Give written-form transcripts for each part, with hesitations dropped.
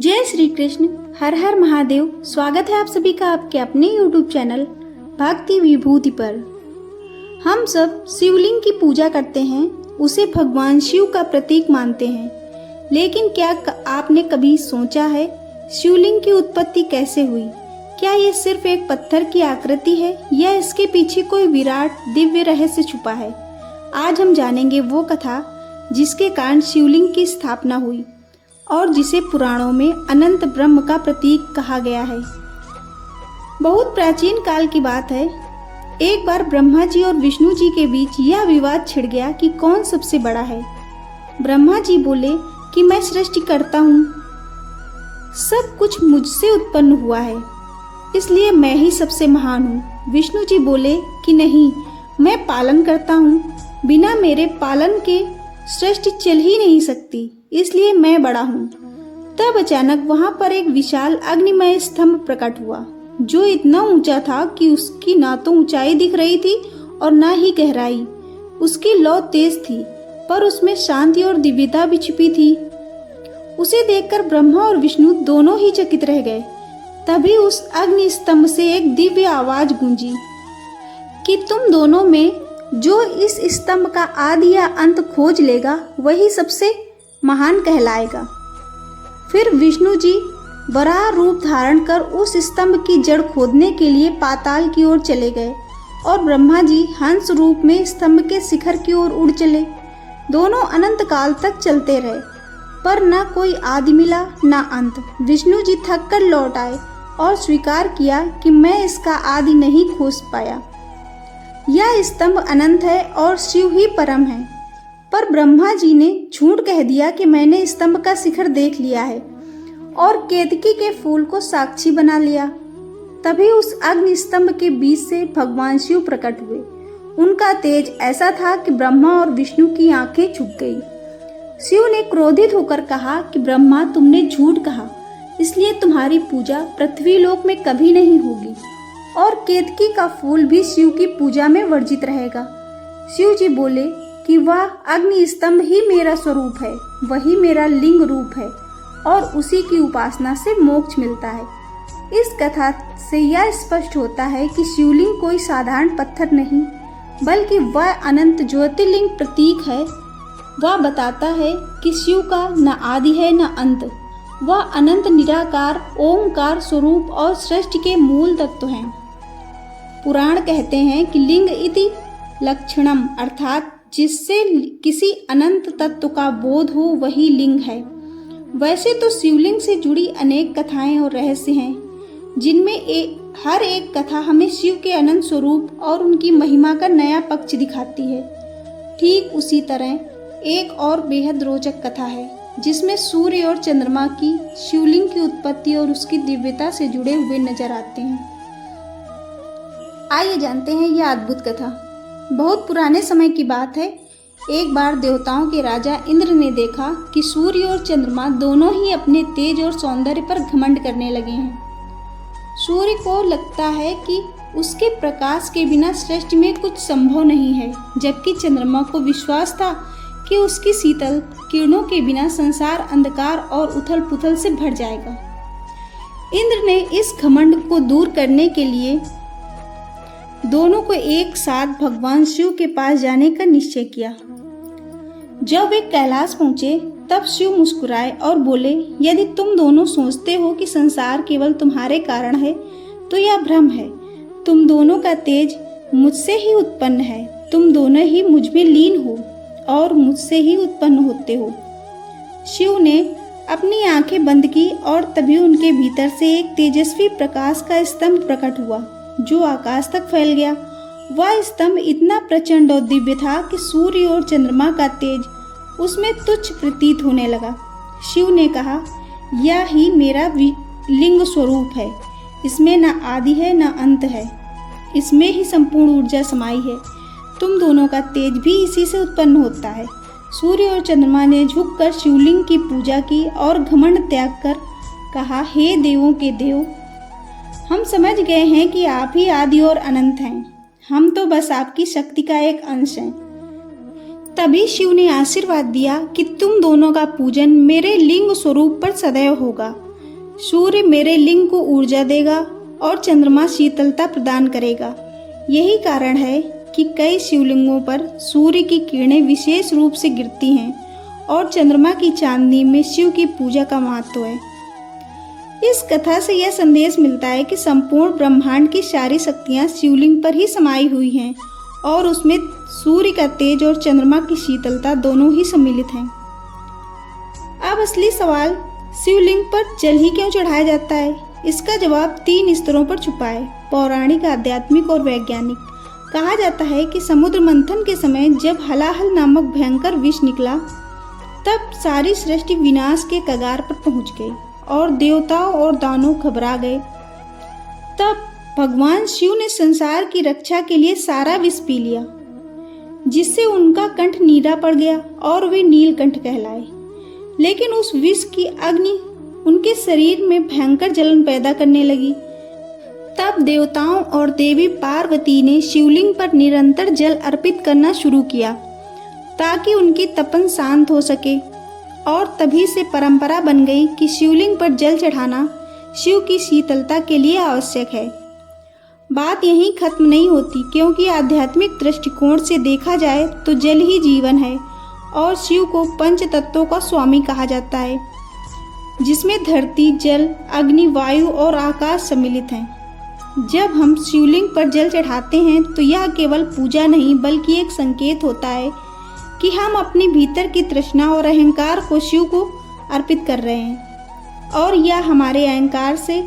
जय श्री कृष्ण। हर हर महादेव। स्वागत है आप सभी का आपके अपने YouTube चैनल भक्ति विभूति पर। हम सब शिवलिंग की पूजा करते हैं, उसे भगवान शिव का प्रतीक मानते हैं। लेकिन क्या आपने कभी सोचा है शिवलिंग की उत्पत्ति कैसे हुई? क्या ये सिर्फ एक पत्थर की आकृति है या इसके पीछे कोई विराट दिव्य रहस्य छुपा है? आज हम जानेंगे वो कथा जिसके कारण शिवलिंग की स्थापना हुई और जिसे पुराणों में अनंत ब्रह्म का प्रतीक कहा गया है। बहुत प्राचीन काल की बात है। एक बार ब्रह्मा जी और विष्णु जी के बीच यह विवाद छिड़ गया कि कौन सबसे बड़ा है। ब्रह्मा जी बोले कि मैं सृष्टि करता हूँ, सब कुछ मुझसे उत्पन्न हुआ है, इसलिए मैं ही सबसे महान हूँ। विष्णु जी बोले कि नहीं, मैं पालन करता हूँ, बिना मेरे पालन के सृष्टि चल ही नहीं सकती, इसलिए मैं बड़ा हूँ। तब अचानक वहां पर एक विशाल अग्निमय स्तंभ प्रकट हुआ, जो इतना ऊंचा था कि उसकी ना तो ऊंचाई दिख रही थी और ना ही गहराई। उसकी लौ तेज थी, पर उसमें शांति और दिव्यता भी छिपी थी। उसे देखकर ब्रह्मा और विष्णु दोनों ही चकित रह गए। तभी उस अग्नि स्तंभ से एक दिव्य आवाज गूंजी कि तुम दोनों में जो इस स्तंभ का आदि या अंत खोज लेगा वही सबसे महान कहलाएगा। फिर विष्णु जी वराह रूप धारण कर उस स्तंभ की जड़ खोदने के लिए पाताल की ओर चले गए और ब्रह्मा जी हंस रूप में स्तंभ के शिखर की ओर उड़ चले। दोनों अनंत काल तक चलते रहे, पर न कोई आदि मिला न अंत। विष्णु जी थक कर लौट आए और स्वीकार किया कि मैं इसका आदि नहीं खोज पाया। यह स्तंभ अनंत है और शिव ही परम है। पर ब्रह्मा जी ने झूठ कह दिया कि मैंने स्तंभ का शिखर देख लिया है और केतकी के फूल को साक्षी बना लिया। तभी उस अग्नि स्तंभ के बीच से भगवान शिव प्रकट हुए। उनका तेज ऐसा था कि ब्रह्मा और विष्णु की आंखें झुक गई। शिव ने क्रोधित होकर कहा कि ब्रह्मा, तुमने झूठ कहा, इसलिए तुम्हारी पूजा पृथ्वी लोक में कभी नहीं होगी और केतकी का फूल भी शिव की पूजा में वर्जित रहेगा। शिव जी बोले कि वह अग्नि स्तंभ ही मेरा स्वरूप है, वही मेरा लिंग रूप है और उसी की उपासना से मोक्ष मिलता है। इस कथा से यह स्पष्ट होता है कि शिवलिंग कोई साधारण पत्थर नहीं, बल्कि वह अनंत ज्योतिर्लिंग प्रतीक है। वह बताता है कि शिव का न आदि है न अंत। वह अनंत निराकार ओंकार स्वरूप और सृष्टि के मूल तत्व हैं। पुराण कहते हैं कि लिंग इति लक्षणम, अर्थात जिससे किसी अनंत तत्व का बोध हो वही लिंग है। वैसे तो शिवलिंग से जुड़ी अनेक कथाएं और रहस्य हैं, जिनमें हर एक कथा हमें शिव के अनंत स्वरूप और उनकी महिमा का नया पक्ष दिखाती है। ठीक उसी तरह एक और बेहद रोचक कथा है, जिसमें सूर्य और चंद्रमा की शिवलिंग की उत्पत्ति और उसकी दिव्यता से जुड़े हुए नजर आते हैं। आइए जानते हैं यह अद्भुत कथा। बहुत पुराने समय की बात है। एक बार देवताओं के राजा इंद्र ने देखा कि सूर्य और चंद्रमा दोनों ही अपने तेज और सौंदर्य पर घमंड करने लगे हैं। सूर्य को लगता है कि उसके प्रकाश के बिना सृष्टि में कुछ संभव नहीं है, जबकि चंद्रमा को विश्वास था कि उसकी शीतल किरणों के बिना संसार अंधकार और उथल पुथल से भर जाएगा। इंद्र ने इस घमंड को दूर करने के लिए दोनों को एक साथ भगवान शिव के पास जाने का निश्चय किया। जब वे कैलाश पहुंचे तब शिव मुस्कुराए और बोले, यदि तुम दोनों सोचते हो कि संसार केवल तुम्हारे कारण है तो यह भ्रम है। तुम दोनों का तेज मुझसे ही उत्पन्न है। तुम दोनों ही मुझ में लीन हो और मुझसे ही उत्पन्न होते हो। शिव ने अपनी आंखें बंद की और तभी उनके भीतर से एक तेजस्वी प्रकाश का स्तंभ प्रकट हुआ, जो आकाश तक फैल गया। वह स्तंभ इतना प्रचंड और दिव्य था कि सूर्य और चंद्रमा का तेज उसमें तुच्छ प्रतीत होने लगा। शिव ने कहा, यह ही मेरा लिंग स्वरूप है। इसमें न आदि है न अंत है, इसमें ही संपूर्ण ऊर्जा समाई है। तुम दोनों का तेज भी इसी से उत्पन्न होता है। सूर्य और चंद्रमा ने झुककर शिवलिंग की पूजा की और घमंड त्याग कर कहा, हे देवों के देव, हम समझ गए हैं कि आप ही आदि और अनंत हैं। हम तो बस आपकी शक्ति का एक अंश हैं। तभी शिव ने आशीर्वाद दिया कि तुम दोनों का पूजन मेरे लिंग स्वरूप पर सदैव होगा। सूर्य मेरे लिंग को ऊर्जा देगा और चंद्रमा शीतलता प्रदान करेगा। यही कारण है कि कई शिवलिंगों पर सूर्य की किरणें विशेष रूप से गिरती हैं और चंद्रमा की चांदनी में शिव की पूजा का महत्व है। इस कथा से यह संदेश मिलता है कि संपूर्ण ब्रह्मांड की सारी शक्तियां शिवलिंग पर ही समाई हुई हैं और उसमें सूर्य का तेज और चंद्रमा की शीतलता दोनों ही सम्मिलित हैं। अब असली सवाल, शिवलिंग पर जल ही क्यों चढ़ाया जाता है? इसका जवाब 3 स्तरों पर छुपा है, पौराणिक, आध्यात्मिक और वैज्ञानिक। कहा जाता है कि समुद्र मंथन के समय जब हलाहल नामक भयंकर विष निकला, तब सारी सृष्टि विनाश के कगार पर पहुंच गई और देवताओं और दानव घबरा गए। तब भगवान शिव ने संसार की रक्षा के लिए सारा विष पी लिया, जिससे उनका कंठ नीला पड़ गया और वे नीलकंठ कहलाए। लेकिन उस विष की अग्नि उनके शरीर में भयंकर जलन पैदा करने लगी। तब देवताओं और देवी पार्वती ने शिवलिंग पर निरंतर जल अर्पित करना शुरू किया ताकि उनकी तपन शांत हो सके, और तभी से परंपरा बन गई कि शिवलिंग पर जल चढ़ाना शिव की शीतलता के लिए आवश्यक है। बात यहीं खत्म नहीं होती, क्योंकि आध्यात्मिक दृष्टिकोण से देखा जाए तो जल ही जीवन है और शिव को पंच तत्वों का स्वामी कहा जाता है, जिसमें धरती, जल, अग्नि, वायु और आकाश सम्मिलित हैं। जब हम शिवलिंग पर जल चढ़ाते हैं तो यह केवल पूजा नहीं बल्कि एक संकेत होता है कि हम अपने भीतर की तृष्णा और अहंकार को शिव को अर्पित कर रहे हैं, और यह हमारे अहंकार से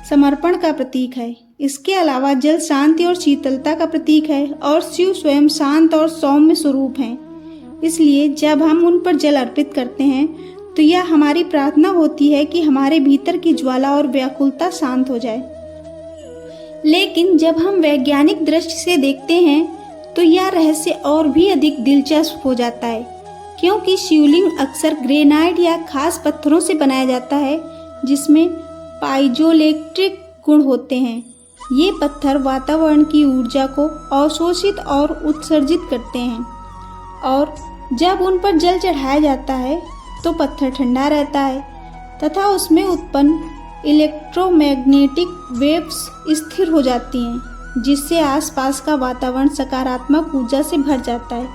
समर्पण का प्रतीक है। इसके अलावा जल शांति और शीतलता का प्रतीक है और शिव स्वयं शांत और सौम्य स्वरूप हैं। इसलिए जब हम उन पर जल अर्पित करते हैं तो यह हमारी प्रार्थना होती है कि हमारे भीतर की ज्वाला और व्याकुलता शांत हो जाए। लेकिन जब हम वैज्ञानिक दृष्टि से देखते हैं तो यह रहस्य और भी अधिक दिलचस्प हो जाता है, क्योंकि शिवलिंग अक्सर ग्रेनाइट या खास पत्थरों से बनाया जाता है जिसमें पाइजोइलेक्ट्रिक गुण होते हैं। ये पत्थर वातावरण की ऊर्जा को अवशोषित और उत्सर्जित करते हैं, और जब उन पर जल चढ़ाया जाता है तो पत्थर ठंडा रहता है तथा उसमें उत्पन्न इलेक्ट्रोमैग्नेटिक वेव्स स्थिर हो जाती हैं, जिससे आसपास का वातावरण सकारात्मक ऊर्जा से भर जाता है।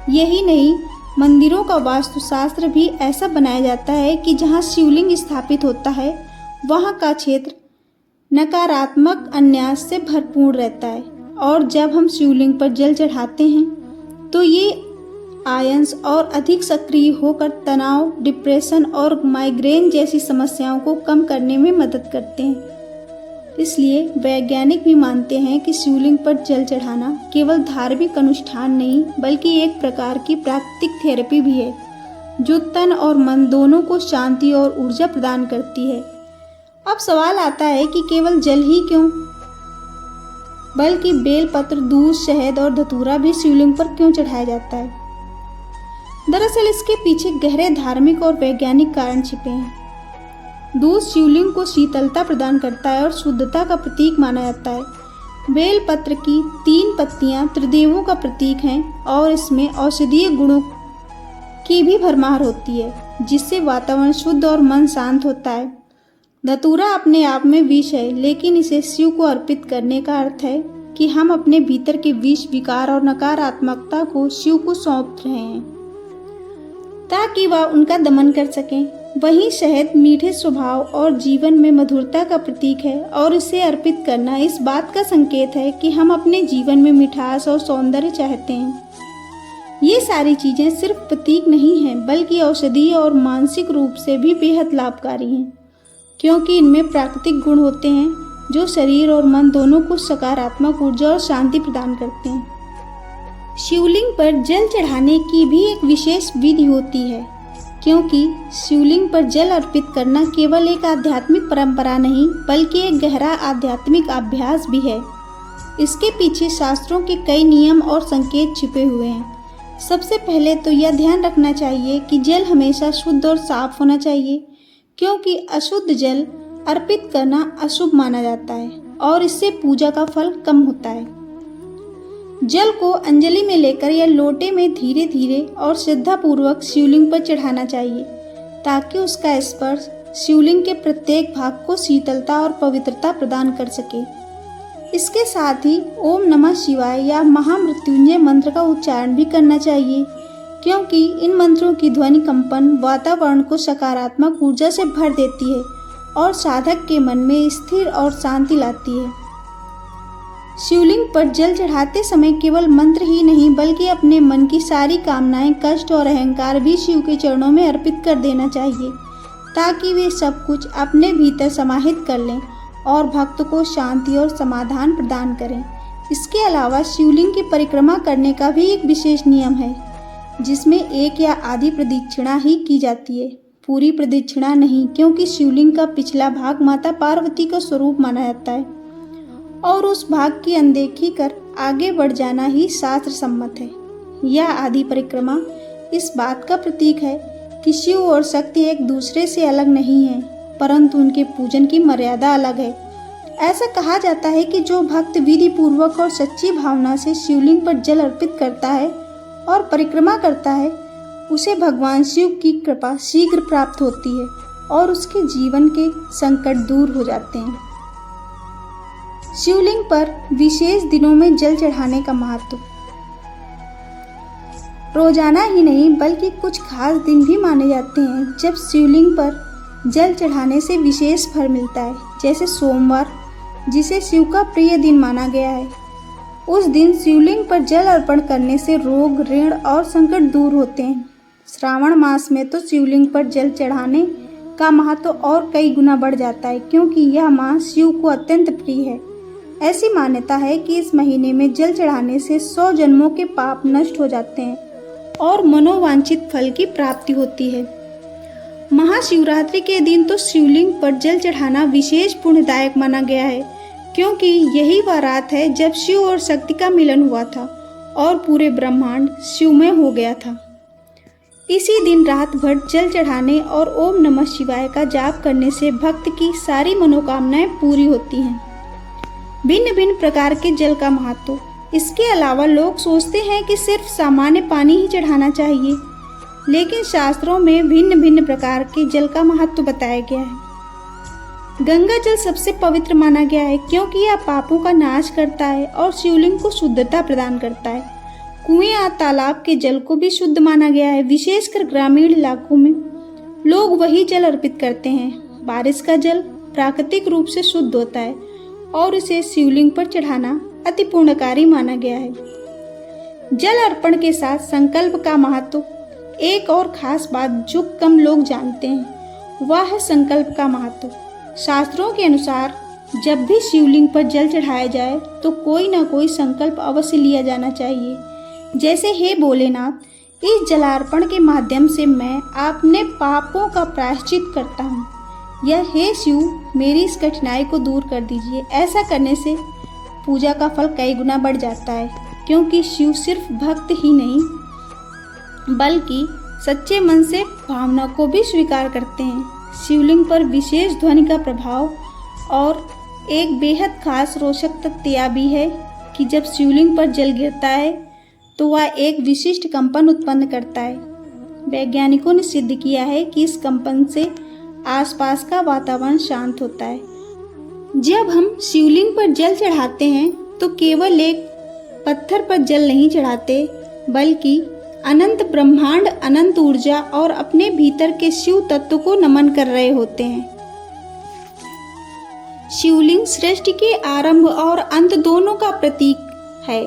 यही नहीं, मंदिरों का वास्तुशास्त्र भी ऐसा बनाया जाता है कि जहाँ शिवलिंग स्थापित होता है वहाँ का क्षेत्र नकारात्मक अन्यास से भरपूर रहता है, और जब हम शिवलिंग पर जल चढ़ाते हैं तो ये आयंस और अधिक सक्रिय होकर तनाव, डिप्रेशन और माइग्रेन जैसी समस्याओं को कम करने में मदद करते हैं। इसलिए वैज्ञानिक भी मानते हैं कि शिवलिंग पर जल चढ़ाना केवल धार्मिक अनुष्ठान नहीं बल्कि एक प्रकार की प्राकृतिक थेरेपी भी है, जो तन और मन दोनों को शांति और ऊर्जा प्रदान करती है। अब सवाल आता है कि केवल जल ही क्यों, बल्कि बेलपत्र, दूध, शहद और धतूरा भी शिवलिंग पर क्यों चढ़ाया जाता है? दरअसल इसके पीछे गहरे धार्मिक और वैज्ञानिक कारण छिपे हैं। दूध शिवलिंग को शीतलता प्रदान करता है और शुद्धता का प्रतीक माना जाता है। बेलपत्र की 3 पत्तियां त्रिदेवों का प्रतीक हैं और इसमें औषधीय गुणों की भी भरमार होती है, जिससे वातावरण शुद्ध और मन शांत होता है। धतूरा अपने आप में विष है, लेकिन इसे शिव को अर्पित करने का अर्थ है कि हम अपने भीतर के विष, विकार और नकारात्मकता को शिव को सौंप रहे हैं ताकि वह उनका दमन कर सकें। वहीं शहद मीठे स्वभाव और जीवन में मधुरता का प्रतीक है, और इसे अर्पित करना इस बात का संकेत है कि हम अपने जीवन में मिठास और सौंदर्य चाहते हैं। ये सारी चीजें सिर्फ प्रतीक नहीं हैं बल्कि औषधीय और मानसिक रूप से भी बेहद लाभकारी हैं, क्योंकि इनमें प्राकृतिक गुण होते हैं जो शरीर और मन दोनों को सकारात्मक ऊर्जा और शांति प्रदान करते हैं। शिवलिंग पर जल चढ़ाने की भी एक विशेष विधि होती है, क्योंकि शिवलिंग पर जल अर्पित करना केवल एक आध्यात्मिक परंपरा नहीं बल्कि एक गहरा आध्यात्मिक अभ्यास भी है। इसके पीछे शास्त्रों के कई नियम और संकेत छिपे हुए हैं। सबसे पहले तो यह ध्यान रखना चाहिए कि जल हमेशा शुद्ध और साफ होना चाहिए, क्योंकि अशुद्ध जल अर्पित करना अशुभ माना जाता है और इससे पूजा का फल कम होता है। जल को अंजलि में लेकर या लोटे में धीरे धीरे और श्रद्धापूर्वक शिवलिंग पर चढ़ाना चाहिए ताकि उसका स्पर्श शिवलिंग के प्रत्येक भाग को शीतलता और पवित्रता प्रदान कर सके। इसके साथ ही ओम नमः शिवाय या महामृत्युंजय मंत्र का उच्चारण भी करना चाहिए, क्योंकि इन मंत्रों की ध्वनि कंपन वातावरण को सकारात्मक ऊर्जा से भर देती है और साधक के मन में स्थिर और शांति लाती है। शिवलिंग पर जल चढ़ाते समय केवल मंत्र ही नहीं बल्कि अपने मन की सारी कामनाएं, कष्ट और अहंकार भी शिव के चरणों में अर्पित कर देना चाहिए, ताकि वे सब कुछ अपने भीतर समाहित कर लें और भक्त को शांति और समाधान प्रदान करें। इसके अलावा शिवलिंग की परिक्रमा करने का भी एक विशेष नियम है, जिसमें एक या आधी प्रदक्षिणा ही की जाती है, पूरी प्रदक्षिणा नहीं, क्योंकि शिवलिंग का पिछला भाग माता पार्वती का स्वरूप माना जाता है और उस भाग की अनदेखी कर आगे बढ़ जाना ही शास्त्र सम्मत है। यह आधी परिक्रमा इस बात का प्रतीक है कि शिव और शक्ति एक दूसरे से अलग नहीं है, परंतु उनके पूजन की मर्यादा अलग है। ऐसा कहा जाता है कि जो भक्त विधि पूर्वक और सच्ची भावना से शिवलिंग पर जल अर्पित करता है और परिक्रमा करता है, उसे भगवान शिव की कृपा शीघ्र प्राप्त होती है और उसके जीवन के संकट दूर हो जाते हैं। शिवलिंग पर विशेष दिनों में जल चढ़ाने का महत्व। रोजाना ही नहीं बल्कि कुछ खास दिन भी माने जाते हैं जब शिवलिंग पर जल चढ़ाने से विशेष फल मिलता है, जैसे सोमवार, जिसे शिव का प्रिय दिन माना गया है। उस दिन शिवलिंग पर जल अर्पण करने से रोग, ऋण और संकट दूर होते हैं। श्रावण मास में तो शिवलिंग पर जल चढ़ाने का महत्व और कई गुना बढ़ जाता है, क्योंकि यह मास शिव को अत्यंत प्रिय है। ऐसी मान्यता है कि इस महीने में जल चढ़ाने से 100 जन्मों के पाप नष्ट हो जाते हैं और मनोवांछित फल की प्राप्ति होती है। महाशिवरात्रि के दिन तो शिवलिंग पर जल चढ़ाना विशेष पुण्यदायक माना गया है, क्योंकि यही वह रात है जब शिव और शक्ति का मिलन हुआ था और पूरे ब्रह्मांड शिवमय हो गया था। इसी दिन रात भर जल चढ़ाने और ओम नमः शिवाय का जाप करने से भक्त की सारी मनोकामनाएं पूरी होती हैं। भिन्न भिन्न प्रकार के जल का महत्व। इसके अलावा लोग सोचते हैं कि सिर्फ सामान्य पानी ही चढ़ाना चाहिए, लेकिन शास्त्रों में भिन्न भिन्न प्रकार के जल का महत्व बताया गया है। गंगा जल सबसे पवित्र माना गया है, क्योंकि यह पापों का नाश करता है और शिवलिंग को शुद्धता प्रदान करता है। कुएं या तालाब के जल को भी शुद्ध माना गया है। विशेषकर ग्रामीण इलाकों में लोग वही जल अर्पित करते हैं। बारिश का जल प्राकृतिक रूप से शुद्ध होता है और इसे शिवलिंग पर चढ़ाना अति पुण्यकारी माना गया है। जल अर्पण के साथ संकल्प का महत्व। एक और खास बात जो कम लोग जानते हैं वह है संकल्प का महत्व। शास्त्रों के अनुसार जब भी शिवलिंग पर जल चढ़ाया जाए तो कोई ना कोई संकल्प अवश्य लिया जाना चाहिए, जैसे हे भोलेनाथ, इस जलार्पण के माध्यम से मैं अपने पापों का प्रायश्चित करता हूँ, या हे शिव, मेरी इस कठिनाई को दूर कर दीजिए। ऐसा करने से पूजा का फल कई गुना बढ़ जाता है, क्योंकि शिव सिर्फ भक्त ही नहीं बल्कि सच्चे मन से भावना को भी स्वीकार करते हैं। शिवलिंग पर विशेष ध्वनि का प्रभाव और एक बेहद खास रोचक तथ्य यह भी है कि जब शिवलिंग पर जल गिरता है तो वह एक विशिष्ट कंपन उत्पन्न करता है। वैज्ञानिकों ने सिद्ध किया है कि इस कंपन से आसपास का वातावरण शांत होता है। जब हम शिवलिंग पर जल चढ़ाते हैं तो केवल एक पत्थर पर जल नहीं चढ़ाते, बल्कि अनंत ब्रह्मांड, अनंत ऊर्जा और अपने भीतर के शिव तत्व को नमन कर रहे होते हैं। शिवलिंग सृष्टि के आरंभ और अंत दोनों का प्रतीक है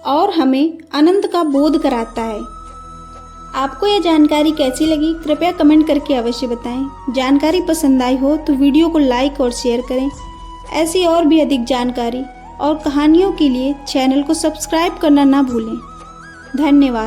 और हमें अनंत का बोध कराता है। आपको यह जानकारी कैसी लगी कृपया कमेंट करके अवश्य बताएं। जानकारी पसंद आई हो तो वीडियो को लाइक और शेयर करें। ऐसी और भी अधिक जानकारी और कहानियों के लिए चैनल को सब्सक्राइब करना ना भूलें। धन्यवाद।